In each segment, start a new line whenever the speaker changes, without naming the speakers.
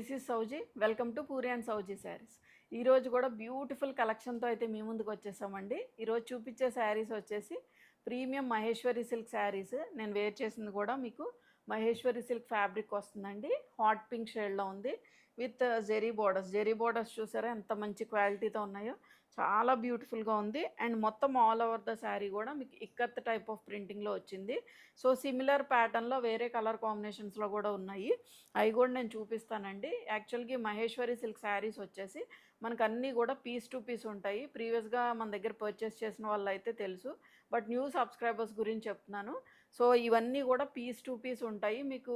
This is Souji. Welcome to Puri and Souji saris. ఈరోజు కూడా beautiful కలెక్షన్తో అయితే మీ ముందుకు వచ్చేసామండి. ఈరోజు చూపించే శారీస్ వచ్చేసి ప్రీమియం మహేశ్వరి సిల్క్ శారీస్. నేను వేర్ చేసింది కూడా మీకు మహేశ్వరి సిల్క్ ఫ్యాబ్రిక్ వస్తుందండి. హాట్ పింక్ షేడ్లో ఉంది విత్ జెరీ బోర్డర్స్ చూసారా ఎంత మంచి క్వాలిటీతో ఉన్నాయో, చాలా బ్యూటిఫుల్గా ఉంది. అండ్ మొత్తం ఆల్ ఓవర్ ద శారీ కూడా మీకు ఇక్కత్ టైప్ ఆఫ్ ప్రింటింగ్లో వచ్చింది. సో సిమిలర్ ప్యాటర్న్లో వేరే కలర్ కాంబినేషన్స్లో కూడా ఉన్నాయి, అవి కూడా నేను చూపిస్తానండి. యాక్చువల్గా మహేశ్వరి సిల్క్ శారీస్ వచ్చేసి మనకు అన్నీ కూడా పీస్ టు పీస్ ఉంటాయి. ప్రీవియస్గా మన దగ్గర పర్చేస్ చేసిన వాళ్ళు అయితే తెలుసు, బట్ న్యూ సబ్స్క్రైబర్స్ గురించి చెప్తున్నాను. సో ఇవన్నీ కూడా పీస్ టు పీస్ ఉంటాయి. మీకు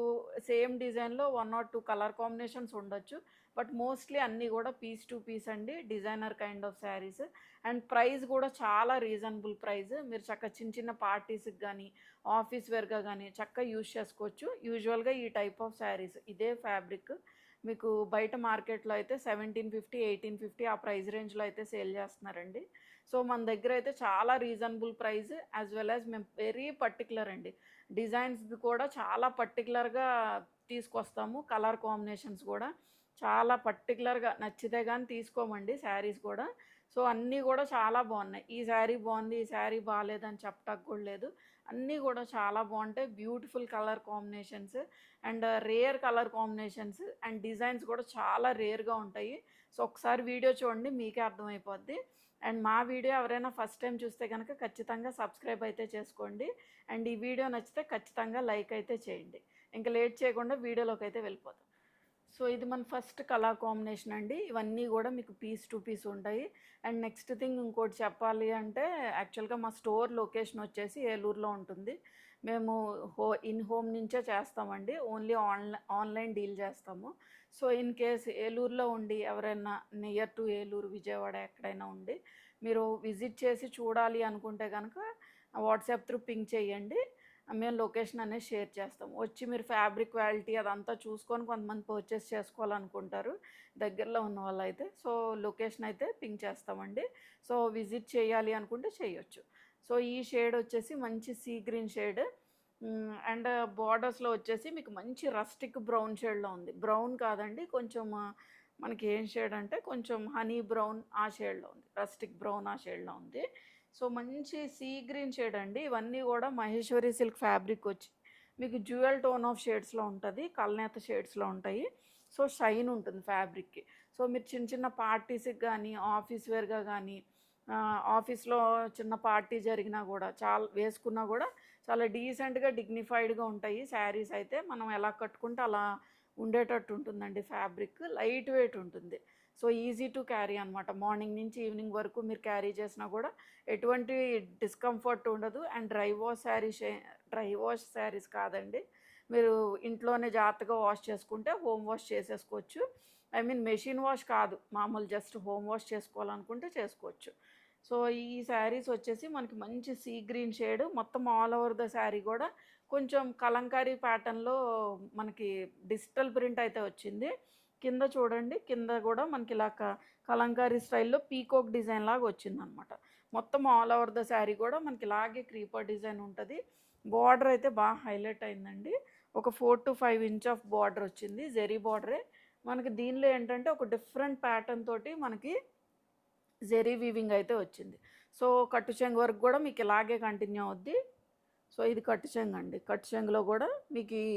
సేమ్ డిజైన్లో 1 or 2 కలర్ కాంబినేషన్స్ ఉండొచ్చు, బట్ మోస్ట్లీ అన్నీ కూడా పీస్ టు పీస్ అండి. Designer kind of saris. And price కూడా చాలా రీజనబుల్ ప్రైస్. మీరు చక్కగా చిన్న చిన్న పార్టీస్కి కానీ ఆఫీస్ వేర్గా కానీ చక్కగా యూజ్ చేసుకోవచ్చు. యూజువల్గా ఈ టైప్ ఆఫ్ శారీస్ ఇదే ఫ్యాబ్రిక్ మీకు బయట మార్కెట్లో అయితే 1750, 1850 ఆ ప్రైస్ రేంజ్లో అయితే సేల్ చేస్తున్నారండి. సో మన దగ్గర అయితే చాలా reasonable price, as well as మేము వెరీ పర్టికులర్ అండి. డిజైన్స్ కూడా చాలా పర్టికులర్గా తీసుకొస్తాము. కలర్ కాంబినేషన్స్ కూడా చాలా పర్టికులర్గా నచ్చితే కానీ తీసుకోమండి శారీస్ కూడా. సో అన్నీ కూడా చాలా బాగున్నాయి. ఈ శారీ బాగుంది, ఈ శారీ బాగాలేదని చెప్పటానికి కూడా లేదు. అన్నీ కూడా చాలా బాగుంటాయి. Beautiful colour combinations and rare colour combinations and designs కూడా చాలా రేర్గా ఉంటాయి. సో ఒకసారి వీడియో చూడండి, మీకే అర్థమైపోద్ది. అండ్ మా వీడియో ఎవరైనా ఫస్ట్ టైం చూస్తే కనుక ఖచ్చితంగా సబ్స్క్రైబ్ అయితే చేసుకోండి. అండ్ ఈ వీడియో నచ్చితే ఖచ్చితంగా లైక్ అయితే చేయండి. ఇంకా లేట్ చేయకుండా వీడియోలోకి అయితే వెళ్ళిపోతాం. సో ఇది మన ఫస్ట్ కలర్ కాంబినేషన్ అండి. ఇవన్నీ కూడా మీకు పీస్ టు పీస్ ఉంటాయి. అండ్ నెక్స్ట్ థింగ్ ఇంకోటి చెప్పాలి అంటే, యాక్చువల్గా మా స్టోర్ లొకేషన్ వచ్చేసి ఏలూరులో ఉంటుంది. మేము ఇన్ హోమ్ నుంచే చేస్తామండి. ఓన్లీ ఆన్లైన్ డీల్ చేస్తాము. సో ఇన్ కేస్ ఏలూరులో ఉండి ఎవరైనా నియర్ టు ఏలూరు, విజయవాడ ఎక్కడైనా ఉండి మీరు విజిట్ చేసి చూడాలి అనుకుంటే కనుక వాట్సాప్ త్రూ పింక్ చేయండి. మేము లొకేషన్ అనేది షేర్ చేస్తాం. వచ్చి మీరు ఫ్యాబ్రిక్ క్వాలిటీ అదంతా చూసుకొని కొంతమంది పర్చేస్ చేసుకోవాలనుకుంటారు దగ్గరలో ఉన్న వాళ్ళు అయితే. సో లొకేషన్ అయితే పింక్ చేస్తామండి. సో విజిట్ చేయాలి అనుకుంటే చేయొచ్చు. సో ఈ షేడ్ వచ్చేసి మంచి సీ గ్రీన్ షేడ్ అండ్ బార్డర్స్లో వచ్చేసి మీకు మంచి రస్టిక్ బ్రౌన్ షేడ్లో ఉంది. బ్రౌన్ కాదండి, కొంచెం మనకి ఏం షేడ్ అంటే కొంచెం హనీ బ్రౌన్ ఆ షేడ్లో ఉంది. రస్టిక్ బ్రౌన్ ఆ షేడ్లో ఉంది. సో మంచి సీ గ్రీన్ షేడ్ అండి. ఇవన్నీ కూడా మహేశ్వరి సిల్క్ ఫ్యాబ్రిక్ వచ్చి మీకు జ్యువెల్ టోన్ ఆఫ్ షేడ్స్లో ఉంటుంది, కల్నేత షేడ్స్లో ఉంటాయి. సో షైన్ ఉంటుంది ఫ్యాబ్రిక్కి. సో మీరు చిన్న చిన్న పార్టీస్కి కానీ ఆఫీస్ వేర్గా కానీ ఆఫీస్లో చిన్న పార్టీ జరిగినా కూడా చాలా వేసుకున్నా కూడా చాలా డీసెంట్గా డిగ్నిఫైడ్గా ఉంటాయి శారీస్ అయితే. మనం ఎలా కట్టుకుంటే అలా ఉండేటట్టు ఉంటుందండి. ఫ్యాబ్రిక్ లైట్ వెయిట్ ఉంటుంది. సో ఈజీ టు క్యారీ అనమాట. మార్నింగ్ నుంచి ఈవినింగ్ వరకు మీరు క్యారీ చేసినా కూడా ఎటువంటి డిస్కంఫర్ట్ ఉండదు. అండ్ డ్రై వాష్ శారీస్ కాదండి. మీరు ఇంట్లోనే జాగ్రత్తగా వాష్ చేసుకుంటే హోమ్ వాష్ చేసేసుకోవచ్చు. ఐ మీన్ మెషిన్ వాష్ కాదు, మామూలు జస్ట్ హోమ్ వాష్ చేసుకోవాలనుకుంటే చేసుకోవచ్చు. సో ఈ శారీస్ వచ్చేసి మనకి మంచి సీ గ్రీన్ షేడ్, మొత్తం ఆల్ ఓవర్ ద శారీ కూడా కొంచెం కలంకారీ ప్యాటర్న్లో మనకి డిజిటల్ ప్రింట్ అయితే వచ్చింది. కింద చూడండి, కింద కూడా మనకి ఇలా కలంకారీ స్టైల్లో పీకోక్ డిజైన్ లాగా వచ్చిందనమాట. మొత్తం ఆల్ ఓవర్ ద శారీ కూడా మనకి ఇలాగే క్రీపర్ డిజైన్ ఉంటుంది. బార్డర్ అయితే బాగా హైలైట్ అయిందండి. ఒక 4 to 5 ఇంచ్ ఆఫ్ బార్డర్ వచ్చింది, జెరీ బార్డరే. మనకి దీనిలో ఏంటంటే ఒక డిఫరెంట్ ప్యాటర్న్ తోటి మనకి జెరీ వీవింగ్ అయితే వచ్చింది. సో కట్టు చెంగు వరకు కూడా మీకు ఇలాగే కంటిన్యూ అవుద్ది. సో ఇది కట్టు చెంగు అండి. కట్టు చెంగులో కూడా మీకు ఈ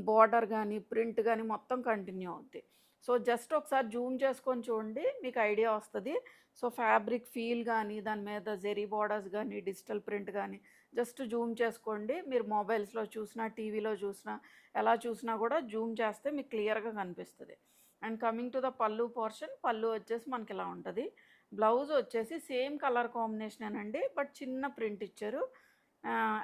బార్డర్ కానీ ప్రింట్ కానీ మొత్తం కంటిన్యూ అవుద్ది. సో జస్ట్ ఒకసారి జూమ్ చేసుకొని చూడండి, మీకు ఐడియా వస్తుంది. సో ఫ్యాబ్రిక్ ఫీల్ కానీ దాని మీద జెరీ బార్డర్స్ కానీ డిజిటల్ ప్రింట్ కానీ జస్ట్ జూమ్ చేసుకోండి. మీరు మొబైల్స్లో చూసినా టీవీలో చూసినా ఎలా చూసినా కూడా జూమ్ చేస్తే మీకు క్లియర్గా కనిపిస్తుంది. And coming to the pallu portion, pallu వచ్చేసి మనకి ఇలా ఉంటుంది. బ్లౌజ్ వచ్చేసి సేమ్ కలర్ కాంబినేషన్ అండి, బట్ చిన్న ప్రింట్ ఇచ్చారు.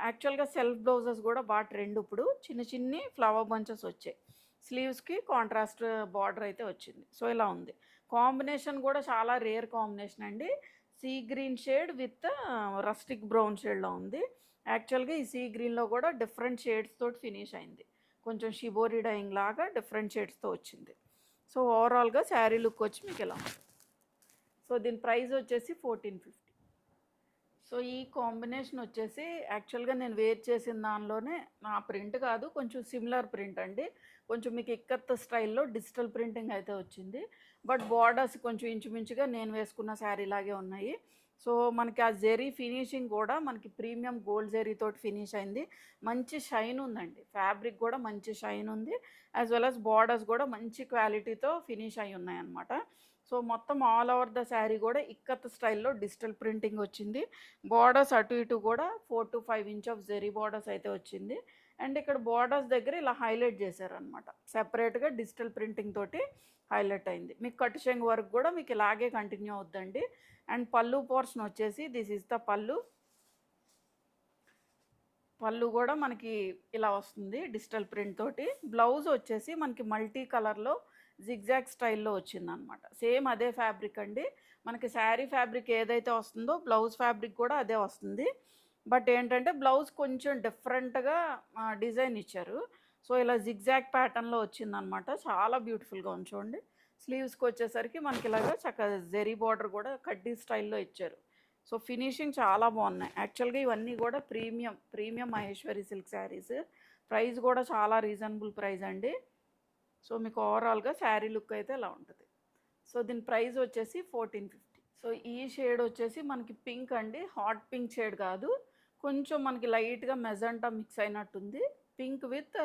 యాక్చువల్గా సెల్ఫ్ బ్లౌజెస్ కూడా బాగా ట్రెండ్ ఇప్పుడు. చిన్న చిన్ని ఫ్లవర్ బంచెస్ వచ్చాయి. స్లీవ్స్కి కాంట్రాస్ట్ బార్డర్ అయితే వచ్చింది. సో ఇలా ఉంది. కాంబినేషన్ కూడా చాలా రేర్ కాంబినేషన్ అండి. Sea green shade with rustic brown షేడ్లో ఉంది. యాక్చువల్గా ఈ సీ గ్రీన్లో కూడా డిఫరెంట్ షేడ్స్ తోటి ఫినిష్ అయింది. కొంచెం షిబోరి డైయింగ్ లాగా డిఫరెంట్ షేడ్స్తో వచ్చింది. సో ఓవరాల్గా శారీ లుక్ వచ్చి మీకు ఇలా ఉంది. సో దీని ప్రైస్ వచ్చేసి 1450. సో ఈ కాంబినేషన్ వచ్చేసి యాక్చువల్గా నేను వేర్ చేసిన దానిలోనే నా ప్రింట్ కాదు, కొంచెం సిమిలర్ ప్రింట్ అండి. కొంచెం మీకు ఇక్కత్ స్టైల్లో డిజిటల్ ప్రింటింగ్ అయితే వచ్చింది. బట్ బార్డర్స్ కొంచెం ఇంచుమించుగా నేను వేసుకున్న శారీ లాగే ఉన్నాయి. సో మనకి ఆ జెరీ ఫినిషింగ్ కూడా మనకి ప్రీమియం గోల్డ్ జెరీ తోటి ఫినిష్ అయింది. మంచి షైన్ ఉందండి, ఫ్యాబ్రిక్ కూడా మంచి షైన్ ఉంది. యాజ్ వెల్ యాజ్ బార్డర్స్ కూడా మంచి క్వాలిటీతో ఫినిష్ అయి ఉన్నాయి అన్నమాట. సో మొత్తం ఆల్ ఓవర్ ద శారీ కూడా ఇక్కత్ స్టైల్లో డిజిటల్ ప్రింటింగ్ వచ్చింది. బార్డర్స్ అటు ఇటు కూడా 4 to 5 inch of zari borders అయితే వచ్చింది. అండ్ ఇక్కడ బార్డర్స్ దగ్గర ఇలా హైలైట్ చేశారనమాట, సెపరేట్గా డిజిటల్ ప్రింటింగ్ తోటి హైలైట్ అయింది. మీకు కట్ షెంగ్ వర్క్ కూడా మీకు ఇలాగే కంటిన్యూ అవుద్దండి. అండ్ పళ్ళు పోర్షన్ వచ్చేసి దిస్ ఇస్ ద పళ్ళు. పళ్ళు కూడా మనకి ఇలా వస్తుంది డిజిటల్ ప్రింట్ తోటి. బ్లౌజ్ వచ్చేసి మనకి మల్టీ కలర్లో జిగ్జాగ్ స్టైల్లో వచ్చిందనమాట. సేమ్ అదే ఫ్యాబ్రిక్ అండి, మనకి శారీ ఫ్యాబ్రిక్ ఏదైతే వస్తుందో బ్లౌజ్ ఫ్యాబ్రిక్ కూడా అదే వస్తుంది. బట్ ఏంటంటే బ్లౌజ్ కొంచెం డిఫరెంట్గా డిజైన్ ఇచ్చారు. సో ఇలా జిగ్జాగ్ ప్యాటర్న్లో వచ్చిందనమాట, చాలా బ్యూటిఫుల్గా ఉంది చూడండి. స్లీవ్స్కి వచ్చేసరికి మనకి ఇలాగా చక్కగా జెరీ బార్డర్ కూడా కడ్డీ స్టైల్లో ఇచ్చారు. సో ఫినిషింగ్ చాలా బాగున్నాయి. యాక్చువల్గా ఇవన్నీ కూడా premium Maheshwari silk saris. Price కూడా చాలా రీజనబుల్ ప్రైస్ అండి. సో మీకు ఓవరాల్గా శారీ లుక్ అయితే ఇలా ఉంటుంది. సో దీని ప్రైస్ వచ్చేసి 1450. సో ఈ షేడ్ వచ్చేసి మనకి పింక్ అండి, హాట్ పింక్ షేడ్ కాదు, కొంచెం మనకి లైట్గా మెజంటా మిక్స్ అయినట్టుంది. Pink with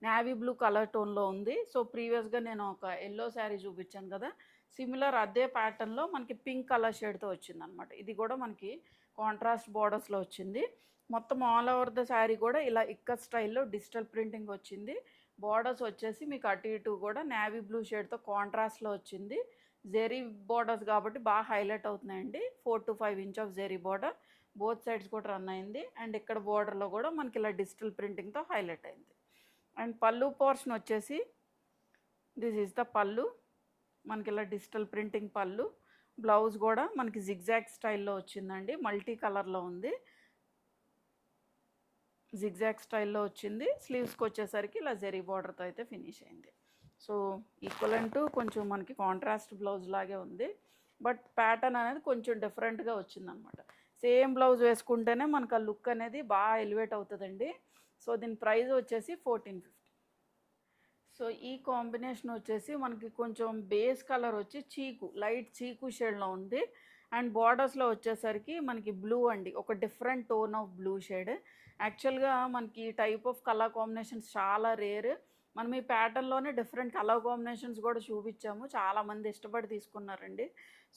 navy blue colour టోన్లో ఉంది. సో ప్రీవియస్గా నేను ఒక ఎల్లో శారీ చూపించాను కదా, సిమిలర్ అదే ప్యాటర్న్లో మనకి పింక్ కలర్ షేడ్తో వచ్చిందనమాట. ఇది కూడా మనకి కాంట్రాస్ట్ బార్డర్స్లో వచ్చింది. మొత్తం ఆల్ ఓవర్ ద శారీ కూడా ఇలా ఇక్కత్ స్టైల్లో డిజిటల్ ప్రింటింగ్ వచ్చింది. బార్డర్స్ వచ్చేసి మీకు అటు ఇటు కూడా నేవీ బ్లూ షేడ్తో కాంట్రాస్ట్లో వచ్చింది. జెరీ బార్డర్స్ కాబట్టి బాగా హైలైట్ అవుతున్నాయండి. 4 to 5 inch of zari border both sides కూడా రన్ అయింది. అండ్ ఇక్కడ బార్డర్లో కూడా మనకి ఇలా డిజిటల్ ప్రింటింగ్తో హైలైట్ అయింది. అండ్ పళ్ళు పోర్షన్ వచ్చేసి దిస్ ఈజ్ ద పళ్ళు, మనకి ఇలా డిజిటల్ ప్రింటింగ్ పళ్ళు. బ్లౌజ్ కూడా మనకి జిగ్జాగ్ స్టైల్లో వచ్చిందండి, మల్టీ కలర్లో ఉంది, జిగ్జాగ్ స్టైల్లో వచ్చింది. స్లీవ్స్కి వచ్చేసరికి ఇలా జెరీ బార్డర్తో అయితే ఫినిష్ అయింది. సో ఈక్వలెంట్ కొంచెం మనకి కాంట్రాస్ట్ బ్లౌజ్ లాగే ఉంది, బట్ ప్యాటర్న్ అనేది కొంచెం డిఫరెంట్గా వచ్చిందనమాట. సేమ్ బ్లౌజ్ వేసుకుంటేనే మనకు ఆ లుక్ అనేది బాగా ఎలివేట్ అవుతుందండి. సో దీని ప్రైస్ వచ్చేసి 1450. సో ఈ కాంబినేషన్ వచ్చేసి మనకి కొంచెం బేస్ కలర్ వచ్చి లైట్ చీకు షేడ్లో ఉంది. అండ్ బార్డర్స్లో వచ్చేసరికి మనకి బ్లూ అండి, ఒక different tone of blue shade. యాక్చువల్గా మనకి ఈ టైప్ ఆఫ్ కలర్ కాంబినేషన్స్ చాలా రేర్. మనం ఈ ప్యాటర్న్లోనే డిఫరెంట్ కలర్ కాంబినేషన్స్ కూడా చూపించాము, చాలామంది ఇష్టపడి తీసుకున్నారండి.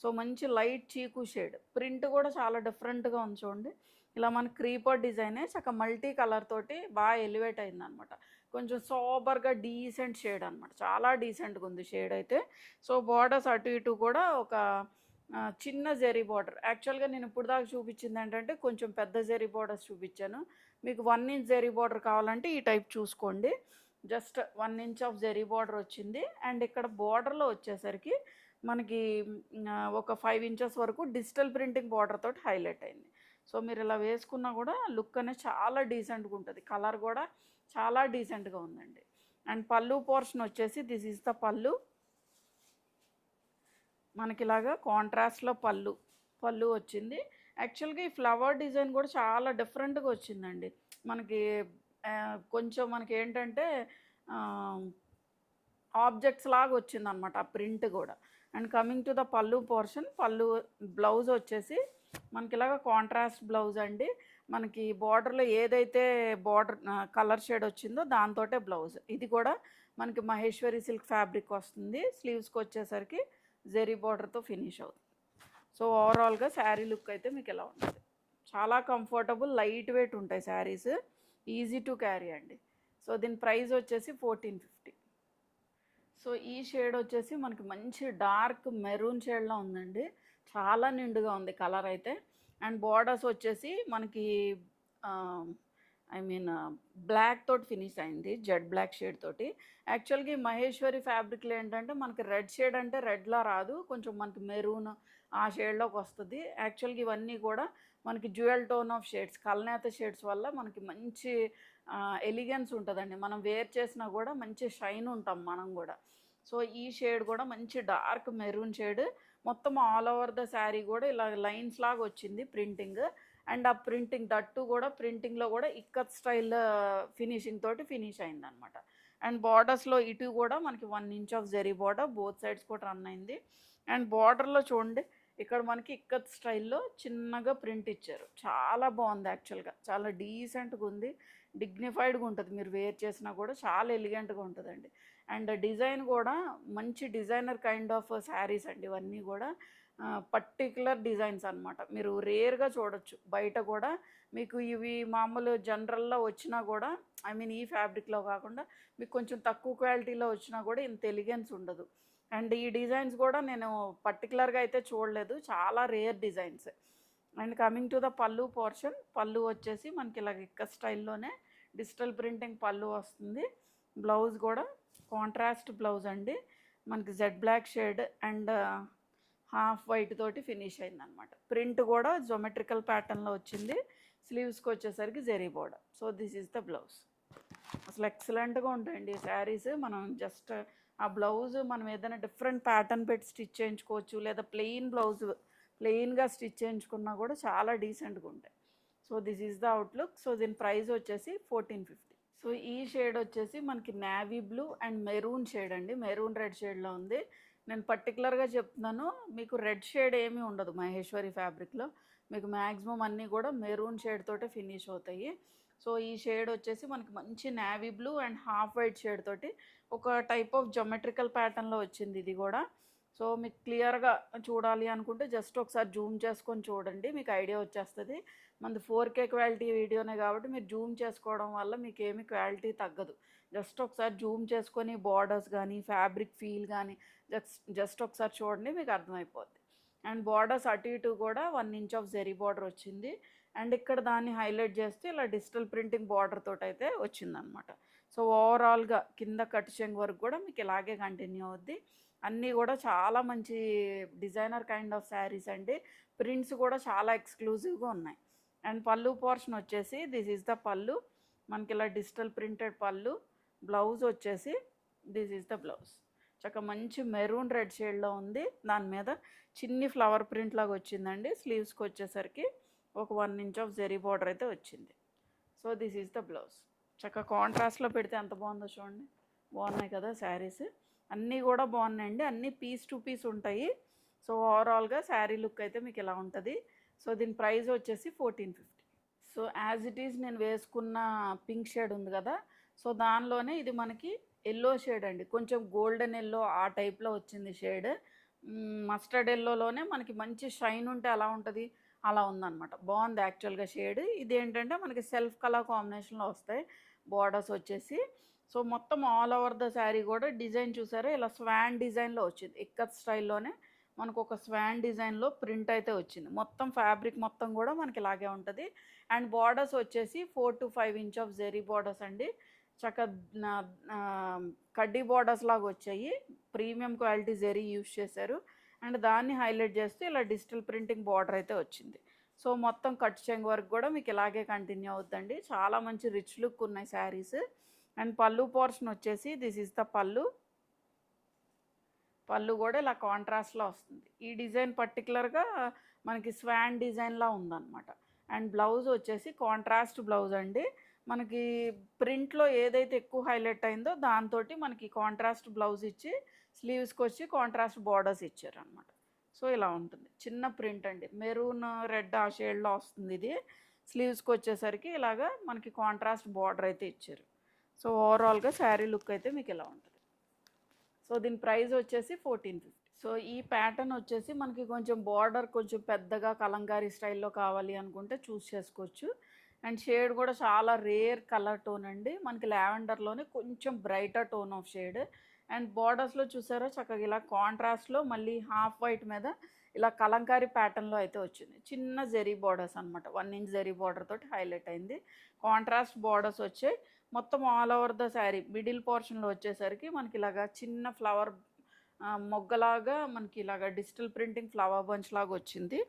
సో మంచి లైట్ చీకు షేడ్, ప్రింట్ కూడా చాలా డిఫరెంట్గా ఉంది చూడండి. ఇలా మన క్రీపర్ డిజైనే చక్కగా మల్టీ కలర్ తోటి బాగా ఎలివేట్ అయిందనమాట. కొంచెం సోబర్గా డీసెంట్ షేడ్ అనమాట, చాలా డీసెంట్గా ఉంది షేడ్ అయితే. సో బార్డర్స్ అటు ఇటు కూడా ఒక చిన్న జెరీ బార్డర్. యాక్చువల్గా నేను ఇప్పుడు దాకా చూపించింది ఏంటంటే కొంచెం పెద్ద జెరీ బార్డర్స్ చూపించాను. మీకు 1 ఇంచ్ జెరీ బార్డర్ కావాలంటే ఈ టైప్ చూసుకోండి. Just 1 inch of zari border వచ్చింది. అండ్ ఇక్కడ బార్డర్లో వచ్చేసరికి మనకి ఒక 5 ఇంచెస్ వరకు డిజిటల్ ప్రింటింగ్ బార్డర్ తోటి హైలైట్ అయింది. సో మీరు ఇలా వేసుకున్నా కూడా లుక్ అనేది చాలా డీసెంట్గా ఉంటుంది, కలర్ కూడా చాలా డీసెంట్గా ఉందండి. అండ్ పళ్ళు పోర్షన్ వచ్చేసి దిస్ ఈజ్ ద పళ్ళు, మనకి ఇలాగా కాంట్రాస్ట్లో పళ్ళు వచ్చింది. యాక్చువల్గా ఈ ఫ్లవర్ డిజైన్ కూడా చాలా డిఫరెంట్గా వచ్చిందండి. మనకి కొంచెం మనకి ఏంటంటే ఆబ్జెక్ట్స్ లాగా వచ్చిందనమాట ఆ ప్రింట్ కూడా. And coming to the pallu portion, blouse వచ్చేసి మనకి ఇలాగ కాంట్రాస్ట్ బ్లౌజ్ అండి. మనకి బార్డర్లో ఏదైతే బార్డర్ కలర్ షేడ్ వచ్చిందో దాంతోటే బ్లౌజ్. ఇది కూడా మనకి మహేశ్వరి సిల్క్ ఫ్యాబ్రిక్ వస్తుంది. స్లీవ్స్కి వచ్చేసరికి జెరీ బార్డర్తో ఫినిష్ అవుతుంది. సో ఓవరాల్గా శారీ లుక్ అయితే మీకు ఇలా ఉంటుంది. చాలా కంఫర్టబుల్, లైట్ వెయిట్ ఉంటాయి శారీస్, ఈజీ టు క్యారీ అండి. సో దీని ప్రైస్ వచ్చేసి 1450. సో ఈ షేడ్ వచ్చేసి మనకి మంచి డార్క్ మెరూన్ షేడ్లో ఉందండి, చాలా నిండుగా ఉంది కలర్ అయితే. అండ్ బార్డర్స్ వచ్చేసి మనకి బ్లాక్ తోటి ఫినిష్ అయింది, జెడ్ బ్లాక్ షేడ్ తోటి. యాక్చువల్గా ఈ మహేశ్వరి ఫ్యాబ్రిక్లో ఏంటంటే మనకి రెడ్ షేడ్ అంటే రెడ్లా రాదు, కొంచెం మనకి మెరూన్ ఆ షేడ్లోకి వస్తుంది. యాక్చువల్గా ఇవన్నీ కూడా మనకి డ్యూయల్ టోన్ ఆఫ్ షేడ్స్, కల్నేత షేడ్స్ వల్ల మనకి మంచి ఎలిగెన్స్ ఉంటుందండి. మనం వేర్ చేసినా కూడా మంచి షైన్ ఉంటాం మనం కూడా. సో ఈ షేడ్ కూడా మంచి డార్క్ మెరూన్ షేడ్. మొత్తం ఆల్ ఓవర్ ద శారీ కూడా ఇలా లైన్స్ లాగా వచ్చింది ప్రింటింగ్. అండ్ ఆ ప్రింటింగ్ దట్టు కూడా ప్రింటింగ్లో కూడా ఇక్కత్ స్టైల్ ఫినిషింగ్ తోటి ఫినిష్ అయిందనమాట. అండ్ బార్డర్స్లో ఇటు కూడా మనకి 1 inch of zari border both sides కూడా రన్ అయింది. అండ్ బార్డర్లో చూడండి ఇక్కడ మనకి ఇక్కత్ స్టైల్లో చిన్నగా ప్రింట్ ఇచ్చారు. చాలా బాగుంది యాక్చువల్గా, చాలా డీసెంట్గా ఉంది, డిగ్నిఫైడ్గా ఉంటుంది. మీరు వేర్ చేసినా కూడా చాలా ఎలిగెంట్గా ఉంటుందండి. అండ్ డిజైన్ కూడా మంచి డిజైనర్ కైండ్ ఆఫ్ శారీస్ అండి ఇవన్నీ కూడా. పర్టిక్యులర్ డిజైన్స్ అనమాట, మీరు రేర్గా చూడొచ్చు బయట కూడా. మీకు ఇవి మామూలు జనరల్లో వచ్చినా కూడా, ఐ మీన్ ఈ ఫ్యాబ్రిక్లో కాకుండా మీకు కొంచెం తక్కువ క్వాలిటీలో వచ్చినా కూడా ఇంత ఎలిగెన్స్ ఉండదు. అండ్ ఈ డిజైన్స్ కూడా నేను పర్టికులర్గా అయితే చూడలేదు, చాలా rare designs. And coming to the pallu portion, pallu వచ్చేసి మనకి ఇలా ఇక్క స్టైల్లోనే డిజిటల్ ప్రింటింగ్ పళ్ళు వస్తుంది. బ్లౌజ్ కూడా కాంట్రాస్ట్ బ్లౌజ్ అండి, మనకి jet black shade and half white తోటి ఫినిష్ అయిందనమాట. ప్రింట్ కూడా జోమెట్రికల్ ప్యాటర్న్లో వచ్చింది. స్లీవ్స్కి వచ్చేసరికి zari border. So this is the blouse. అసలు ఎక్సలెంట్గా ఉంటాయండి ఈ శారీస్. మనం జస్ట్ ఆ బ్లౌజ్ మనం ఏదైనా డిఫరెంట్ ప్యాటర్న్ పెట్టి స్టిచ్ చేయించుకోవచ్చు, లేదా ప్లెయిన్ బ్లౌజ్ ప్లెయిన్గా స్టిచ్ చేయించుకున్నా కూడా చాలా డీసెంట్గా ఉంటాయి. So this is the outlook. So దీని ప్రైస్ వచ్చేసి 1450. సో ఈ షేడ్ వచ్చేసి మనకి navy blue and maroon shade అండి, మెరూన్ రెడ్ షేడ్లో ఉంది. నేను పర్టికులర్గా చెప్తున్నాను, మీకు రెడ్ షేడ్ ఏమీ ఉండదు మహేశ్వరి ఫ్యాబ్రిక్లో. మీకు మ్యాక్సిమం అన్నీ కూడా మెరూన్ షేడ్ తోటే ఫినిష్ అవుతాయి. సో ఈ షేడ్ వచ్చేసి మనకి మంచి navy blue and half white shade తోటి ఒక టైప్ ఆఫ్ జోమెట్రికల్ ప్యాటర్న్లో వచ్చింది ఇది కూడా. సో మీకు క్లియర్గా చూడాలి అనుకుంటే జస్ట్ ఒకసారి జూమ్ చేసుకొని చూడండి, మీకు ఐడియా వచ్చేస్తుంది. మనది 4K క్వాలిటీ వీడియోనే కాబట్టి మీరు జూమ్ చేసుకోవడం వల్ల మీకు ఏమి క్వాలిటీ తగ్గదు. జస్ట్ ఒకసారి జూమ్ చేసుకొని బార్డర్స్ కానీ ఫ్యాబ్రిక్ ఫీల్ కానీ జస్ట్ ఒకసారి చూడండి, మీకు అర్థమైపోద్ది. అండ్ బార్డర్స్ అటు ఇటు కూడా 1 ఇంచ్ ఆఫ్ జెరీ బార్డర్ వచ్చింది. అండ్ ఇక్కడ దాన్ని హైలైట్ చేస్తే ఇలా డిజిటల్ ప్రింటింగ్ బార్డర్ తోటి అయితే వచ్చిందనమాట. సో ఓవరాల్గా కింద కట్ చెంగు వరకు కూడా మీకు ఇలాగే కంటిన్యూ అవుద్ది. అన్నీ కూడా చాలా మంచి డిజైనర్ కైండ్ ఆఫ్ శారీస్ అండి. ప్రింట్స్ కూడా చాలా ఎక్స్క్లూజివ్గా ఉన్నాయి. అండ్ పళ్ళు పోర్షన్ వచ్చేసి దిస్ ఈజ్ ద పళ్ళు, మనకి ఇలా డిజిటల్ ప్రింటెడ్ పళ్ళు. బ్లౌజ్ వచ్చేసి దిస్ ఈజ్ ద బ్లౌజ్, చక్కగా మంచి మెరూన్ రెడ్ షేడ్లో ఉంది. దాని మీద చిన్ని ఫ్లవర్ ప్రింట్ లాగా వచ్చిందండి. స్లీవ్స్కి వచ్చేసరికి ఒక 1 ఇంచ్ ఆఫ్ జెరీ బార్డర్ అయితే వచ్చింది. So this is the blouse. చక్కగా కాంట్రాస్ట్లో పెడితే ఎంత బాగుందో చూడండి, బాగున్నాయి కదా శారీస్. అన్నీ కూడా బాగున్నాయండి, అన్నీ పీస్ టు పీస్ ఉంటాయి. సో ఓవరాల్గా శారీ లుక్ అయితే మీకు ఇలా ఉంటుంది. సో దీని ప్రైస్ వచ్చేసి 1450. సో యాజ్ ఇట్ ఈజ్ నేను వేసుకున్న పింక్ షేడ్ ఉంది కదా, సో దానిలోనే ఇది మనకి ఎల్లో షేడ్ అండి, కొంచెం గోల్డెన్ ఎల్లో ఆ టైప్లో వచ్చింది షేడ్. మస్టర్డ్ ఎల్లోలోనే మనకి మంచి షైన్ ఉంటే ఎలా ఉంటుంది అలా ఉందన్నమాట. బాగుంది యాక్చువల్గా షేడ్. ఇది ఏంటంటే మనకి సెల్ఫ్ కలర్ కాంబినేషన్లో వస్తాయి బార్డర్స్ వచ్చేసి. సో మొత్తం ఆల్ ఓవర్ ద శారీ కూడా డిజైన్ చూసారా, ఇలా స్వాన్ డిజైన్లో వచ్చింది. ఇక్కత్ స్టైల్లోనే మనకు ఒక స్వాన్ డిజైన్లో ప్రింట్ అయితే వచ్చింది. మొత్తం ఫ్యాబ్రిక్ మొత్తం కూడా మనకి ఇలాగే ఉంటుంది. అండ్ బార్డర్స్ వచ్చేసి 4 to 5 inch of zari borders అండి, చక్క కడ్డీ బార్డర్స్ లాగా వచ్చాయి. ప్రీమియం క్వాలిటీ జెరీ యూజ్ చేశారు. అండ్ దాన్ని హైలైట్ చేస్తూ ఇలా డిజిటల్ ప్రింటింగ్ బార్డర్ అయితే వచ్చింది. సో మొత్తం కట్ చెంగు వరకు కూడా మీకు ఇలాగే కంటిన్యూ అవుతుందండి. చాలా మంచి రిచ్ లుక్ ఉన్నాయి శారీస్. అండ్ పళ్ళు పోర్షన్ వచ్చేసి దిస్ ఈజ్ ద పళ్ళు. పళ్ళు కూడా ఇలా కాంట్రాస్ట్లో వస్తుంది. ఈ డిజైన్ పర్టికులర్గా మనకి స్వాన్ డిజైన్లా ఉందన్నమాట. అండ్ బ్లౌజ్ వచ్చేసి కాంట్రాస్ట్ బ్లౌజ్ అండి, మనకి ప్రింట్లో ఏదైతే ఎక్కువ హైలైట్ అయిందో దాంతో మనకి కాంట్రాస్ట్ బ్లౌజ్ ఇచ్చి స్లీవ్స్కి వచ్చి కాంట్రాస్ట్ బార్డర్స్ ఇచ్చారనమాట. సో ఇలా ఉంటుంది, చిన్న ప్రింట్ అండి, మెరూన్ రెడ్ ఆ షేడ్లో వస్తుంది ఇది. స్లీవ్స్కి వచ్చేసరికి ఇలాగా మనకి కాంట్రాస్ట్ బార్డర్ అయితే ఇచ్చారు. సో ఓవరాల్గా శారీ లుక్ అయితే మీకు ఇలా ఉంటుంది. సో దీని ప్రైస్ వచ్చేసి 1450. సో ఈ ప్యాటర్న్ వచ్చేసి మనకి కొంచెం బార్డర్ కొంచెం పెద్దగా కలంకారీ స్టైల్లో కావాలి అనుకుంటే చూస్ చేసుకోవచ్చు. అండ్ షేడ్ కూడా చాలా రేర్ కలర్ టోన్ అండి, మనకి లావెండర్లోనే కొంచెం brighter tone of shade. And బార్డర్స్లో చూసారా చక్కగా ఇలా కాంట్రాస్ట్లో మళ్ళీ హాఫ్ వైట్ మీద ఇలా కలంకారీ ప్యాటర్న్లో అయితే వచ్చింది. చిన్న జెరీ బార్డర్స్ అనమాట, 1 ఇంచ్ జెరీ బార్డర్ తోటి హైలైట్ అయింది. కాంట్రాస్ట్ బార్డర్స్ వచ్చాయి మొత్తం all over the sari. Middle పోర్షన్లో వచ్చేసరికి మనకి ఇలాగా చిన్న ఫ్లవర్ మొగ్గలాగా మనకి ఇలాగా డిజిటల్ ప్రింటింగ్ ఫ్లవర్ బంచ్ లాగా వచ్చింది.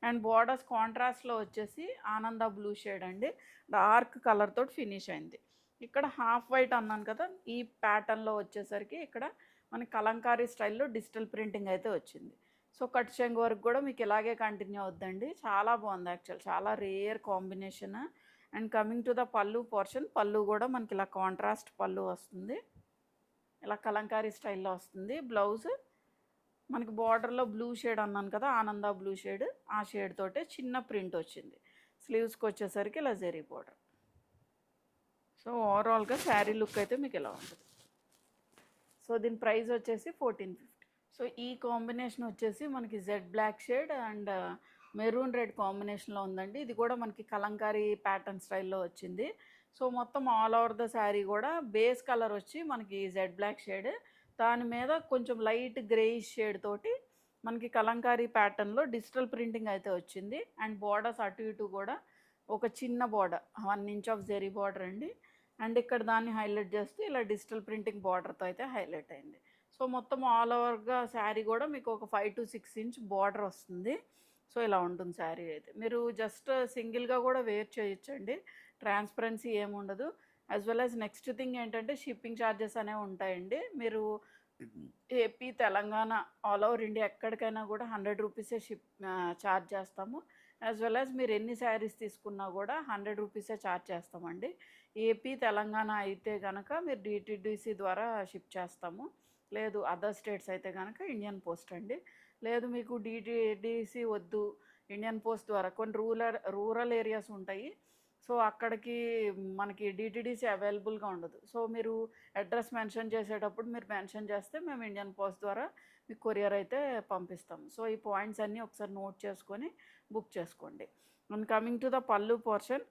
అండ్ బార్డర్స్ కాంట్రాస్ట్లో వచ్చేసి ఆనంద బ్లూ షేడ్ అండి, డార్క్ కలర్ తోటి ఫినిష్ అయింది. ఇక్కడ హాఫ్ వైట్ అన్నాను కదా, ఈ ప్యాటర్న్లో వచ్చేసరికి ఇక్కడ మనకి కలంకారీ స్టైల్లో డిజిటల్ ప్రింటింగ్ అయితే వచ్చింది. సో కట్ చెంగు వరకు కూడా మీకు ఇలాగే కంటిన్యూ అవుద్దండి. చాలా బాగుంది యాక్చువల్, చాలా rare combination. And coming to the pallu portion, పళ్ళు కూడా మనకి ఇలా కాంట్రాస్ట్ పళ్ళు వస్తుంది, ఇలా కలంకారీ స్టైల్లో వస్తుంది. బ్లౌజ్ మనకి బార్డర్లో బ్లూ షేడ్ అన్నాను కదా, ఆనంద బ్లూ షేడ్, ఆ షేడ్ తోటే చిన్న ప్రింట్ వచ్చింది. స్లీవ్స్కి వచ్చేసరికి ఇలా జరీ బార్డర్. సో ఓవరాల్గా శారీ లుక్ అయితే మీకు ఇలా ఉంటుంది. సో దీని ప్రైస్ వచ్చేసి 1450. సో ఈ కాంబినేషన్ వచ్చేసి మనకి jet black shade and maroon red కాంబినేషన్లో ఉందండి. ఇది కూడా మనకి కలంకారీ ప్యాటర్న్ స్టైల్లో వచ్చింది. సో మొత్తం ఆల్ ఓవర్ ద శారీ కూడా బేస్ కలర్ వచ్చి మనకి జెడ్ బ్లాక్ షేడ్, దాని మీద కొంచెం లైట్ గ్రేయిష్ షేడ్ తోటి మనకి కలంకారీ ప్యాటర్న్లో డిజిటల్ ప్రింటింగ్ అయితే వచ్చింది. అండ్ బార్డర్స్ అటు ఇటు కూడా ఒక చిన్న border 1 inch of zari border అండి. అండ్ ఇక్కడ దాన్ని హైలైట్ చేస్తూ ఇలా డిజిటల్ ప్రింటింగ్ బార్డర్తో అయితే హైలైట్ అయింది. సో మొత్తం ఆల్ ఓవర్గా శారీ కూడా మీకు ఒక 5 to 6 ఇంచ్ బార్డర్ వస్తుంది. సో ఇలా ఉంటుంది శారీ అయితే. మీరు జస్ట్ సింగిల్గా కూడా వేర్ చేయొచ్చండి, ట్రాన్స్పరెన్సీ ఏముండదు. As well as next thing ఏంటంటే షిప్పింగ్ ఛార్జెస్ అనేవి ఉంటాయండి. మీరు AP, Telangana, all over India ఎక్కడికైనా కూడా 100 రూపీసే ఛార్జ్ చేస్తాము. యాజ్ వెల్ యాజ్ మీరు ఎన్ని శారీస్ తీసుకున్నా కూడా 100 రూపీసే ఛార్జ్ చేస్తామండి. ఏపీ, తెలంగాణ అయితే కనుక మీరు డిటిడిసి ద్వారా షిప్ చేస్తాము. లేదు అదర్ స్టేట్స్ అయితే కనుక ఇండియన్ పోస్ట్ అండి. లేదు మీకు డిటిడిసి వద్దు, ఇండియన్ పోస్ట్ ద్వారా కొన్ని రూరల్ ఏరియాస్ ఉంటాయి. సో అక్కడికి మనకి డిటిడిసి అవైలబుల్గా ఉండదు. సో మీరు అడ్రస్ మెన్షన్ చేసేటప్పుడు మీరు మెన్షన్ చేస్తే మేము ఇండియన్ పోస్ట్ ద్వారా మీకు కొరియర్ అయితే పంపిస్తాం. సో ఈ పాయింట్స్ అన్నీ ఒకసారి నోట్ చేసుకొని బుక్ చేసుకోండి. And coming to the pallu portion,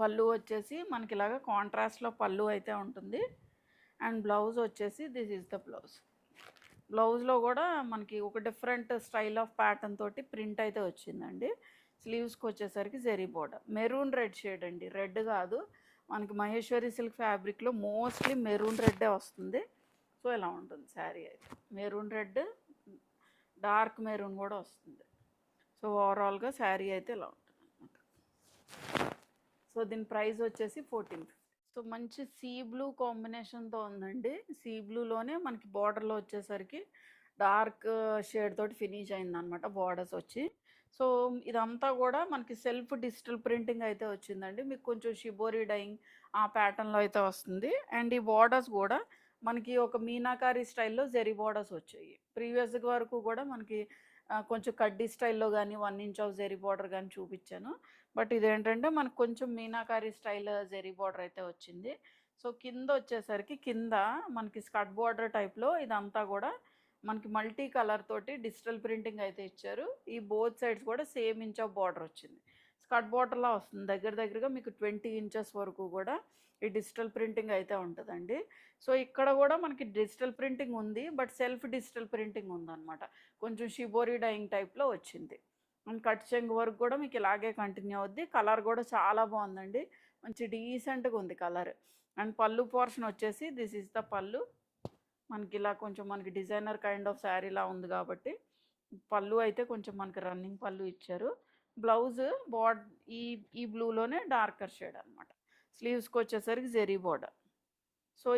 pallu వచ్చేసి మనకి ఇలాగ కాంట్రాస్ట్లో పళ్ళు అయితే ఉంటుంది. అండ్ బ్లౌజ్ వచ్చేసి దిస్ ఈజ్ ద బ్లౌజ్. బ్లౌజ్లో కూడా మనకి ఒక డిఫరెంట్ స్టైల్ ఆఫ్ ప్యాటర్న్ తోటి ప్రింట్ అయితే వచ్చిందండి. స్లీవ్స్కి వచ్చేసరికి zari border, maroon red shade అండి, రెడ్ కాదు, మనకి మహేశ్వరి సిల్క్ ఫ్యాబ్రిక్లో మోస్ట్లీ మెరూన్ రెడ్డే వస్తుంది. సో ఇలా ఉంటుంది శారీ అయితే. మెరూన్ రెడ్, డార్క్ మెరూన్ కూడా వస్తుంది. సో ఓవరాల్గా శారీ అయితే ఇలా ఉంటుంది అనమాట. సో దీని ప్రైస్ వచ్చేసి 1450. సో మంచి సీ బ్లూ కాంబినేషన్తో ఉందండి. సీ బ్లూలోనే మనకి బార్డర్లో వచ్చేసరికి డార్క్ షేడ్ తోటి ఫినిష్ అయిందనమాట బార్డర్స్ వచ్చి. సో ఇదంతా కూడా మనకి సెల్ఫ్ డిజిటల్ ప్రింటింగ్ అయితే వచ్చిందండి. మీకు కొంచెం షిబోరి డైయింగ్ ఆ ప్యాటర్న్లో అయితే వస్తుంది. అండ్ ఈ బార్డర్స్ కూడా మనకి ఒక మీనాకారి స్టైల్లో జెరీ బార్డర్స్ వచ్చాయి. ప్రీవియస్ వరకు కూడా మనకి కొంచెం కడ్డీ స్టైల్లో కానీ 1 ఇంచ్ ఆఫ్ జెరీ బార్డర్ కానీ చూపించాను. బట్ ఇదేంటంటే మనకు కొంచెం మీనాకారి స్టైల్ జెరీ బార్డర్ అయితే వచ్చింది. సో కింద వచ్చేసరికి కింద మనకి స్కర్ట్ బార్డర్ టైప్లో ఇదంతా కూడా మనకి మల్టీ కలర్ తోటి డిజిటల్ ప్రింటింగ్ అయితే ఇచ్చారు. ఈ బోత్ సైడ్స్ కూడా సేమ్ ఇంచ్ ఆఫ్ బార్డర్ వచ్చింది. స్కర్ట్ బార్డర్లా వస్తుంది. దగ్గరగా మీకు 20 ఇంచెస్ వరకు కూడా ఈ డిజిటల్ ప్రింటింగ్ అయితే ఉంటుందండి. సో ఇక్కడ కూడా మనకి డిజిటల్ ప్రింటింగ్ ఉంది, బట్ సెల్ఫ్ డిజిటల్ ప్రింటింగ్ ఉందన్నమాట. కొంచెం షిబోరి డైయింగ్ టైప్లో వచ్చింది. అండ్ కట్ చెంగు వరకు కూడా మీకు ఇలాగే కంటిన్యూ అవుద్ది. కలర్ కూడా చాలా బాగుందండి, మంచి డీసెంట్గా ఉంది కలర్. అండ్ పళ్ళు పోర్షన్ వచ్చేసి దిస్ ఈజ్ ద పళ్ళు. మనకి ఇలా కొంచెం మనకి డిజైనర్ కైండ్ ఆఫ్ శారీలా ఉంది కాబట్టి పళ్ళు అయితే కొంచెం మనకి రన్నింగ్ పళ్ళు ఇచ్చారు. బ్లౌజ్ ఈ ఈ బ్లూలోనే డార్కర్ షేడ్ అనమాట. స్లీవ్స్కి వచ్చేసరికి జెరీ బోర్డర్. సో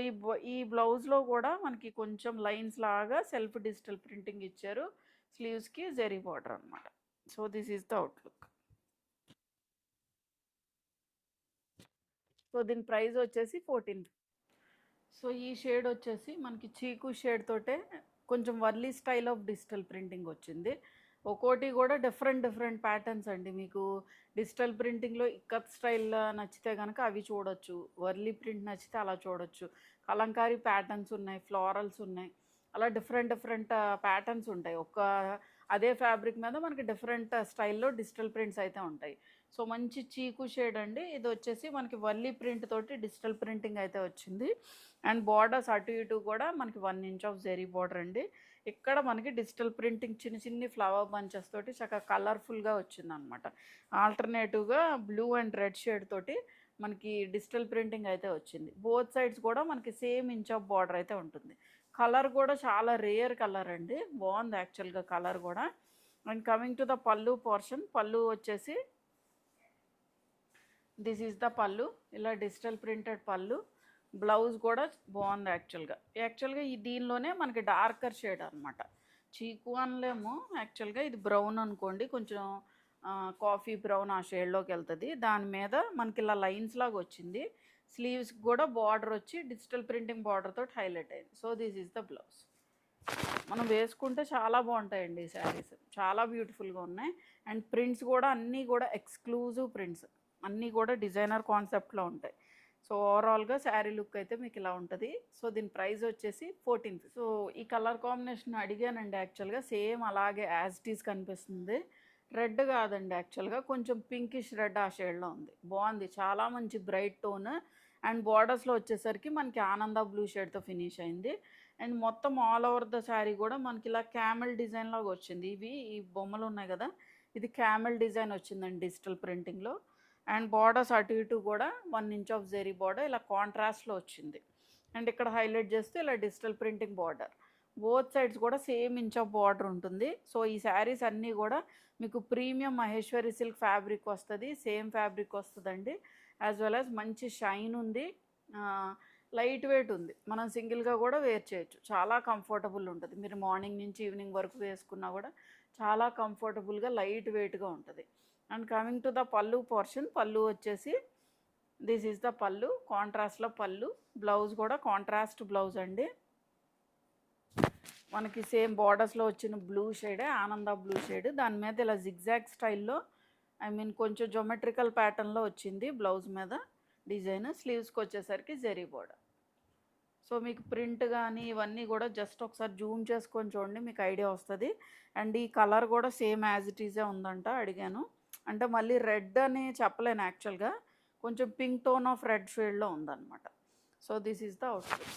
ఈ బ్లౌజ్లో కూడా మనకి కొంచెం లైన్స్ లాగా సెల్ఫ్ డిజిటల్ ప్రింటింగ్ ఇచ్చారు. స్లీవ్స్కి జెరీ బార్డర్ అనమాట. So this is the outlook. So దీని ప్రైస్ వచ్చేసి 14. సో ఈ షేడ్ వచ్చేసి మనకి చీకు షేడ్ తోటే కొంచెం Warli style of digital printing వచ్చింది. ఒక్కోటి కూడా డిఫరెంట్ ప్యాటర్న్స్ అండి. మీకు డిజిటల్ ప్రింటింగ్లో ఇక్కత్ స్టైల్ నచ్చితే కనుక అవి చూడొచ్చు, వర్లీ ప్రింట్ నచ్చితే అలా చూడొచ్చు. కలంకారీ ప్యాటర్న్స్ ఉన్నాయి, ఫ్లోరల్స్ ఉన్నాయి, అలా డిఫరెంట్ ప్యాటర్న్స్ ఉంటాయి. అదే ఫ్యాబ్రిక్ మీద మనకి డిఫరెంట్ స్టైల్లో డిజిటల్ ప్రింట్స్ అయితే ఉంటాయి. సో మంచి చీకు షేడ్ అండి. ఇది వచ్చేసి మనకి వర్లీ ప్రింట్ తోటి డిజిటల్ ప్రింటింగ్ అయితే వచ్చింది. అండ్ బార్డర్స్ అటు ఇటు కూడా మనకి 1 ఇంచ్ ఆఫ్ జెరీ బార్డర్ అండి. ఇక్కడ మనకి డిజిటల్ ప్రింటింగ్ చిన్ని ఫ్లవర్ బంచెస్ తోటి చక్కగా కలర్ఫుల్గా వచ్చిందనమాట. ఆల్టర్నేటివ్గా బ్లూ అండ్ రెడ్ షేడ్ తోటి మనకి డిజిటల్ ప్రింటింగ్ అయితే వచ్చింది. బోత్ సైడ్స్ కూడా మనకి సేమ్ ఇంచ్ ఆఫ్ బార్డర్ అయితే ఉంటుంది. కలర్ కూడా చాలా రేర్ కలర్ అండి, బాగుంది యాక్చువల్గా కలర్ కూడా. And coming to the pallu portion, pallu వచ్చేసి దిస్ ఈజ్ ద పళ్ళు, ఇలా డిజిటల్ ప్రింటెడ్ పళ్ళు. బ్లౌజ్ కూడా బాగుంది యాక్చువల్గా ఈ దీనిలోనే మనకి డార్కర్ షేడ్ అనమాట. చీకు అనలేము యాక్చువల్గా, ఇది బ్రౌన్ అనుకోండి, కొంచెం కాఫీ బ్రౌన్ ఆ షేడ్లోకి వెళ్తుంది. దాని మీద మనకి ఇలా లైన్స్ లాగా వచ్చింది. స్లీవ్స్కి కూడా బార్డర్ వచ్చి డిజిటల్ ప్రింటింగ్ బార్డర్ తోటి హైలైట్ అయింది. So this is the blouse. మనం వేసుకుంటే చాలా బాగుంటాయండి ఈ శారీస్, చాలా బ్యూటిఫుల్గా ఉన్నాయి. అండ్ ప్రింట్స్ కూడా అన్నీ కూడా ఎక్స్క్లూజివ్ ప్రింట్స్, అన్నీ కూడా డిజైనర్ కాన్సెప్ట్లో ఉంటాయి. సో ఓవరాల్గా శారీ లుక్ అయితే మీకు ఇలా ఉంటుంది. సో దీని ప్రైస్ వచ్చేసి 14. సో ఈ కలర్ కాంబినేషన్ అడిగానండి యాక్చువల్గా, సేమ్ అలాగే యాజ్ ఇట్ ఈస్ కనిపిస్తుంది. రెడ్ కాదండి యాక్చువల్గా, కొంచెం పింకిష్ రెడ్ ఆ షేడ్లో ఉంది. బాగుంది, చాలా మంచి బ్రైట్ టోన్. అండ్ బార్డర్స్లో వచ్చేసరికి మనకి ఆనంద బ్లూ షేడ్తో ఫినిష్ అయింది. అండ్ మొత్తం ఆల్ ఓవర్ ద శారీ కూడా మనకి ఇలా క్యామెల్ డిజైన్ లాగా వచ్చింది. ఈ బొమ్మలు ఉన్నాయి కదా, ఇది క్యామెల్ డిజైన్ వచ్చిందండి డిజిటల్ ప్రింటింగ్లో. అండ్ బార్డర్స్ అటు ఇటు కూడా 1 ఇంచ్ ఆఫ్ జెరీ బార్డర్ ఇలా కాంట్రాస్ట్లో వచ్చింది. అండ్ ఇక్కడ హైలైట్ చేస్తే ఇలా digital printing border, both sides కూడా సేమ్ ఇంచ్ ఆఫ్ బార్డర్ ఉంటుంది. సో ఈ శారీస్ అన్నీ కూడా మీకు ప్రీమియం మహేశ్వరి సిల్క్ ఫ్యాబ్రిక్ వస్తుంది, సేమ్ ఫ్యాబ్రిక్ వస్తుందండి. యాజ్ వెల్ యాజ్ మంచి షైన్ ఉంది, లైట్ వెయిట్ ఉంది. మనం సింగిల్గా కూడా వేర్ చేయొచ్చు, చాలా కంఫర్టబుల్ ఉంటుంది. మీరు మార్నింగ్ నుంచి ఈవినింగ్ వరకు వేసుకున్నా కూడా చాలా కంఫర్టబుల్గా లైట్ వెయిట్గా ఉంటుంది. And coming to the pallu portion, pallu వచ్చేసి దిస్ ఈజ్ ద పళ్ళు, కాంట్రాస్ట్లో పళ్ళు. బ్లౌజ్ కూడా కాంట్రాస్ట్ బ్లౌజ్ అండి. మనకి సేమ్ బార్డర్స్లో వచ్చిన బ్లూ షేడే, ఆనంద బ్లూ షేడ్, దాని మీద ఇలా జిగ్జాగ్ స్టైల్లో, ఐ మీన్ కొంచెం జోమెట్రికల్ ప్యాటర్న్లో వచ్చింది బ్లౌజ్ మీద డిజైన్. స్లీవ్స్కి వచ్చేసరికి జెరీ బోర్డర్. సో మీకు ప్రింట్ కానీ ఇవన్నీ కూడా జస్ట్ ఒకసారి జూమ్ చేసుకొని చూడండి, మీకు ఐడియా వస్తుంది. అండ్ ఈ కలర్ కూడా సేమ్ యాజ్ ఇట్ ఈజే ఉందంట. అడిగాను అంటే మళ్ళీ రెడ్ అని చెప్పలేను యాక్చువల్గా, కొంచెం పింక్ టోన్ ఆఫ్ రెడ్ షేడ్లో ఉందన్నమాట. So this is the outfit.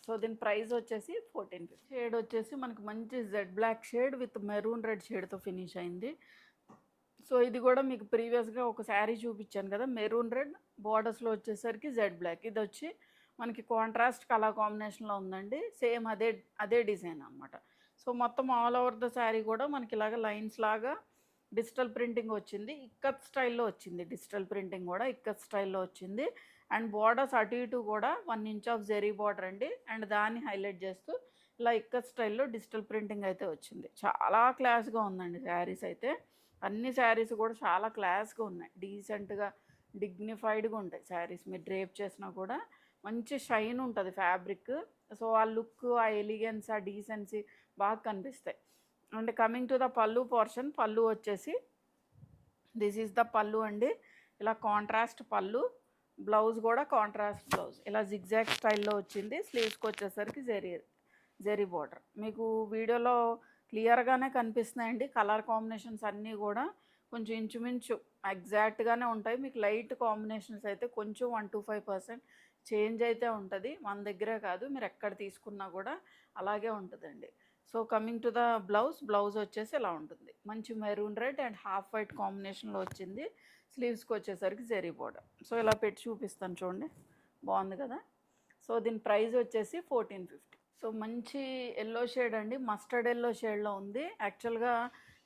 So దీని ప్రైస్ వచ్చేసి 1450. షేడ్ వచ్చేసి మనకి మంచి jet black shade with maroon red షేడ్తో ఫినిష్ అయింది. సో ఇది కూడా మీకు ప్రీవియస్గా ఒక శారీ చూపించాను కదా, మెరూన్ రెడ్, బార్డర్స్లో వచ్చేసరికి జెడ్ బ్లాక్. ఇది వచ్చి మనకి కాంట్రాస్ట్ కలర్ కాంబినేషన్లో ఉందండి, సేమ్ అదే డిజైన్ అనమాట. సో మొత్తం ఆల్ ఓవర్ ద శారీ కూడా మనకి ఇలాగ లైన్స్ లాగా డిజిటల్ ప్రింటింగ్ వచ్చింది. ఇక్కత్ స్టైల్లో వచ్చింది, డిజిటల్ ప్రింటింగ్ కూడా ఇక్కత్ స్టైల్లో వచ్చింది. అండ్ బార్డర్స్ అటు ఇటు కూడా 1 ఇంచ్ ఆఫ్ జెరీ బార్డర్ అండి. అండ్ దాన్ని హైలైట్ చేస్తూ ఇలా ఇక్కత్ స్టైల్లో డిజిటల్ ప్రింటింగ్ అయితే వచ్చింది. చాలా క్లాస్గా ఉందండి శారీస్ అయితే. అన్ని శారీస్ కూడా చాలా క్లాస్గా ఉన్నాయి, డీసెంట్గా డిగ్నిఫైడ్గా ఉంటాయి శారీస్. మీరు డ్రేప్ చేసినా కూడా మంచి షైన్ ఉంటుంది ఫ్యాబ్రిక్. సో ఆ లుక్, ఆ ఎలిగెన్స్, ఆ డీసెన్సీ బాగా కనిపిస్తాయి. And coming to the pallu portion, pallu వచ్చేసి దిస్ ఈజ్ ద పళ్ళు అండి. ఇలా కాంట్రాస్ట్ పళ్ళు, బ్లౌజ్ కూడా కాంట్రాస్ట్ బ్లౌజ్, ఇలా జిగ్జాగ్ స్టైల్లో వచ్చింది. స్లీవ్స్కి వచ్చేసరికి జెరీ బార్డర్. మీకు వీడియోలో క్లియర్గానే కనిపిస్తున్నాయండి. కలర్ కాంబినేషన్స్ అన్నీ కూడా కొంచెం ఇంచుమించు ఎగ్జాక్ట్గానే ఉంటాయి. మీకు లైట్ కాంబినేషన్స్ అయితే కొంచెం 1-5% చేంజ్ అయితే ఉంటుంది. మన దగ్గరే కాదు, మీరు ఎక్కడ తీసుకున్నా కూడా అలాగే ఉంటుందండి. So coming to the blouse వచ్చేసి ఇలా ఉంటుంది, మంచి maroon red and half white కాంబినేషన్లో వచ్చింది. స్లీవ్స్కి వచ్చేసరికి జెరీ బార్డర్. సో ఇలా పెట్టి చూపిస్తాను చూడండి, బాగుంది కదా. సో దీని ప్రైస్ వచ్చేసి 1450. సో మంచి ఎల్లో షేడ్ అండి, మస్టర్డ్ ఎల్లో షేడ్లో ఉంది. యాక్చువల్గా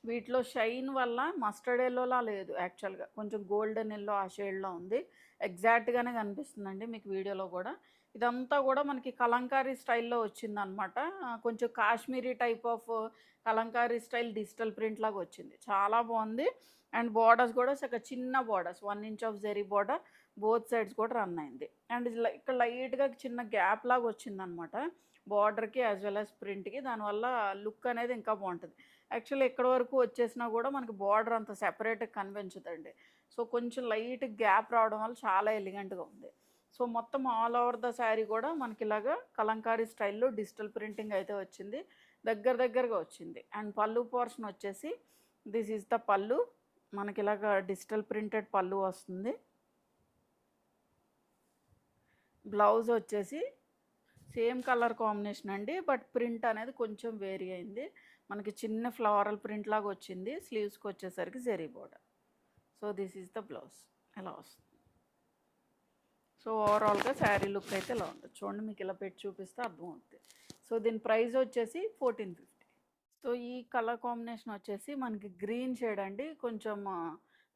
వీటిలో షైన్ వల్ల మస్టర్డ్ ఎల్లోలా లేదు, యాక్చువల్గా కొంచెం గోల్డెన్ ఎల్లో ఆ షేడ్లో ఉంది. ఎగ్జాక్ట్గానే కనిపిస్తుందండి మీకు వీడియోలో కూడా. ఇదంతా కూడా మనకి కలంకారీ స్టైల్లో వచ్చిందనమాట, కొంచెం Kashmiri type of Kalamkari style digital print లాగా వచ్చింది, చాలా బాగుంది. అండ్ బార్డర్స్ కూడా చిన్న borders, 1 inch of zari border, both sides కూడా రన్ అయింది. అండ్ ఇక్కడ లైట్గా చిన్న గ్యాప్ లాగా వచ్చిందనమాట బార్డర్కి యాజ్ వెల్ యాజ్ ప్రింట్కి, దానివల్ల లుక్ అనేది ఇంకా బాగుంటుంది. యాక్చువల్లీ ఎక్కడి వరకు వచ్చేసినా కూడా మనకి బార్డర్ అంత సెపరేట్గా కనిపించదండి. సో కొంచెం లైట్ గ్యాప్ రావడం వల్ల చాలా ఎలిగెంట్గా ఉంది. సో మొత్తం ఆల్ ఓవర్ ద శారీ కూడా మనకి ఇలాగా కలంకారీ స్టైల్లో డిజిటల్ ప్రింటింగ్ అయితే వచ్చింది, దగ్గరగా వచ్చింది. అండ్ పళ్ళు పోర్షన్ వచ్చేసి దిస్ ఈజ్ ద పళ్ళు, మనకి ఇలాగా డిజిటల్ ప్రింటెడ్ పళ్ళు వస్తుంది. బ్లౌజ్ వచ్చేసి సేమ్ కలర్ కాంబినేషన్ అండి, బట్ ప్రింట్ అనేది కొంచెం వేరీ అయింది. మనకి చిన్న ఫ్లవరల్ ప్రింట్ లాగా వచ్చింది. స్లీవ్స్కి వచ్చేసరికి zari border. So this is the blouse, ఎలా వస్తుంది. సో ఓవరాల్గా శారీ లుక్ అయితే ఇలా ఉంటుంది చూడండి, మీకు ఇలా పెట్టి చూపిస్తే అర్థమవుతుంది. సో దీని ప్రైస్ వచ్చేసి 1450. సో ఈ కలర్ కాంబినేషన్ వచ్చేసి మనకి గ్రీన్ షేడ్ అండి, కొంచెం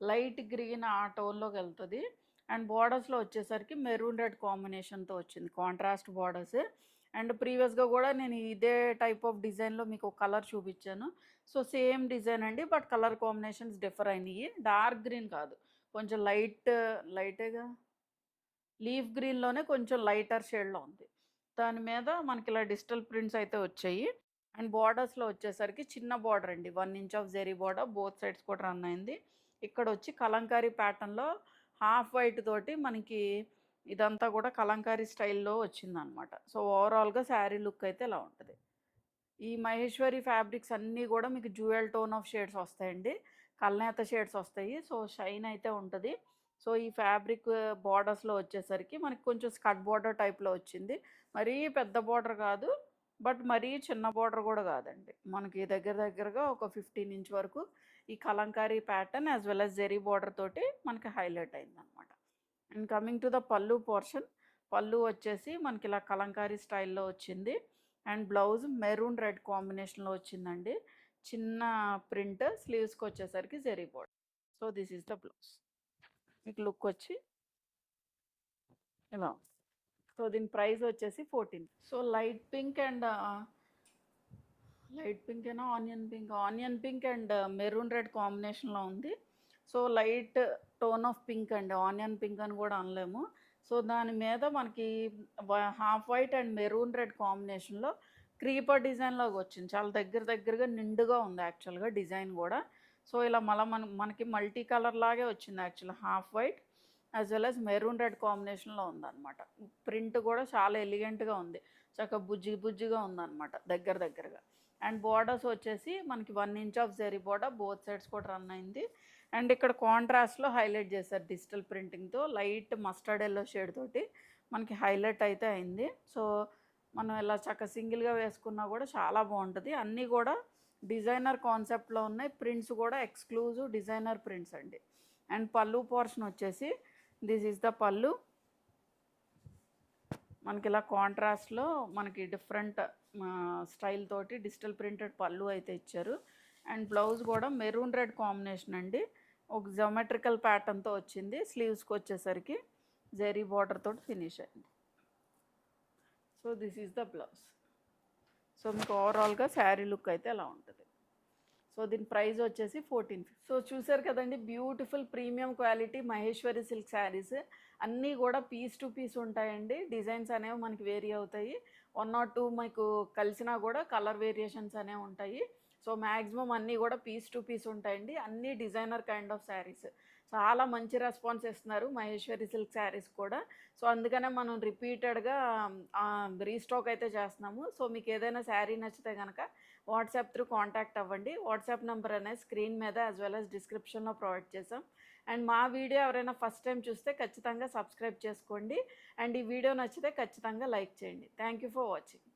లైట్ గ్రీన్ ఆ టోన్లోకి వెళ్తుంది. అండ్ బార్డర్స్లో వచ్చేసరికి మెరూన్ రెడ్ కాంబినేషన్తో వచ్చింది, కాంట్రాస్ట్ బార్డర్స్. అండ్ ప్రీవియస్గా కూడా నేను ఇదే టైప్ ఆఫ్ డిజైన్లో మీకు కలర్ చూపించాను. సో సేమ్ డిజైన్ అండి, బట్ కలర్ కాంబినేషన్స్ డిఫర్ అయినాయి. డార్క్ గ్రీన్ కాదు, కొంచెం లైటేగా లీఫ్ గ్రీన్లోనే కొంచెం లైటర్ షేడ్లో ఉంది. దాని మీద మనకి ఇలా డిజిటల్ ప్రింట్స్ అయితే వచ్చాయి. అండ్ బార్డర్స్లో వచ్చేసరికి చిన్న బార్డర్ అండి, 1 inch of zari border, both sides కూడా రన్ అయింది. ఇక్కడ వచ్చి కలంకారీ ప్యాటర్న్లో హాఫ్ వైట్ తోటి మనకి ఇదంతా కూడా కలంకారీ స్టైల్లో వచ్చిందనమాట. సో ఓవరాల్గా శారీ లుక్ అయితే ఇలా ఉంటుంది. ఈ మహేశ్వరి ఫ్యాబ్రిక్స్ అన్నీ కూడా మీకు జ్యువెల్ టోన్ ఆఫ్ షేడ్స్ వస్తాయండి, కల్నేత షేడ్స్ వస్తాయి. సో షైన్ అయితే ఉంటుంది. సో ఈ ఫ్యాబ్రిక్ బార్డర్స్లో వచ్చేసరికి మనకి కొంచెం స్కట్ బార్డర్ టైప్లో వచ్చింది. మరీ పెద్ద బార్డర్ కాదు, బట్ మరీ చిన్న బార్డర్ కూడా కాదండి. మనకి దగ్గరగా ఒక 15 ఇంచ్ వరకు ఈ Kalamkari pattern as well as zari border తోటి మనకి హైలైట్ అయిందనమాట. And coming to the pallu portion, pallu వచ్చేసి మనకి ఇలా కలంకారీ స్టైల్లో వచ్చింది. అండ్ బ్లౌజ్ మెరూన్ రెడ్ కాంబినేషన్లో వచ్చిందండి. చిన్న ప్రింట్, స్లీవ్స్కి వచ్చేసరికి zari border. So this is the blouse. మీకు లుక్ వచ్చి ఇలా. సో దీని ప్రైస్ వచ్చేసి 14. So light pink and light pink అయినా onion pink and maroon red కాంబినేషన్లో ఉంది. So light tone of pink అండి, ఆనియన్ పింక్ అని కూడా అనలేము. సో దాని మీద మనకి half white and maroon red కాంబినేషన్లో క్రీపర్ డిజైన్లోకి వచ్చింది. చాలా దగ్గరగా నిండుగా ఉంది యాక్చువల్గా డిజైన్ కూడా. సో ఇలా మనకి మల్టీ కలర్ లాగే వచ్చింది యాక్చువల్గా, half white as well as maroon red కాంబినేషన్లో ఉందన్నమాట. ప్రింట్ కూడా చాలా ఎలిగెంట్గా ఉంది, చక్కగా బుజ్జిగా ఉందన్నమాట దగ్గరగా. అండ్ బార్డర్స్ వచ్చేసి మనకి 1 inch of zari border, both sides కూడా రన్ అయింది. అండ్ ఇక్కడ కాంట్రాస్ట్లో హైలైట్ చేశారు డిజిటల్ ప్రింటింగ్తో, లైట్ మస్టర్డ్ ఎల్లో షేడ్ తోటి మనకి హైలైట్ అయితే అయింది. సో మనం ఇలా చక్కగా సింగిల్గా వేసుకున్నా కూడా చాలా బాగుంటుంది. అన్నీ కూడా డిజైనర్ కాన్సెప్ట్లో ఉన్నాయి, ప్రింట్స్ కూడా ఎక్స్క్లూజివ్ డిజైనర్ ప్రింట్స్ అండి. అండ్ పళ్ళు పోర్షన్ వచ్చేసి దిస్ ఈజ్ ద పళ్ళు. మనకి ఇలా కాంట్రాస్ట్లో మనకి డిఫరెంట్ స్టైల్ తోటి డిజిటల్ ప్రింటెడ్ పళ్ళు అయితే ఇచ్చారు. అండ్ బ్లౌజ్ కూడా మెరూన్ రెడ్ కాంబినేషన్ అండి, ఒక జోమెట్రికల్ ప్యాటర్న్తో వచ్చింది. స్లీవ్స్కి వచ్చేసరికి జెరీ బార్డర్ తోటి ఫినిష్ అయింది. So this is the blouse. So మీకు ఓవరాల్గా శారీ లుక్ అయితే ఎలా ఉంటుంది. సో దీని ప్రైస్ వచ్చేసి 1450. సో చూసారు కదండి, beautiful premium quality Maheshwari silk saris అన్నీ కూడా పీస్ టు పీస్ ఉంటాయండి. డిజైన్స్ అనేవి మనకి వేరీ అవుతాయి, 1 or 2 మీకు కలిసినా కూడా కలర్ వేరియేషన్స్ అనేవి ఉంటాయి. సో మ్యాక్సిమం అన్నీ కూడా పీస్ టు పీస్ ఉంటాయండి, అన్నీ డిజైనర్ కైండ్ ఆఫ్ శారీస్. చాలా మంచి రెస్పాన్స్ ఇస్తున్నారు మహేశ్వరి సిల్క్ శారీస్ కూడా. సో అందుకనే మనం రిపీటెడ్గా రీస్టాక్ అయితే చేస్తున్నాము. సో మీకు ఏదైనా శారీ నచ్చితే కనుక వాట్సాప్ త్రూ కాంటాక్ట్ అవ్వండి. వాట్సాప్ నెంబర్ అనేది స్క్రీన్ మీద యాజ్ వెల్ యాజ్ డిస్క్రిప్షన్లో ప్రొవైడ్ చేసాం. అండ్ మా వీడియో ఎవరైనా ఫస్ట్ టైం చూస్తే ఖచ్చితంగా సబ్స్క్రైబ్ చేసుకోండి. అండ్ ఈ వీడియో నచ్చితే ఖచ్చితంగా లైక్ చేయండి. Thank you for watching.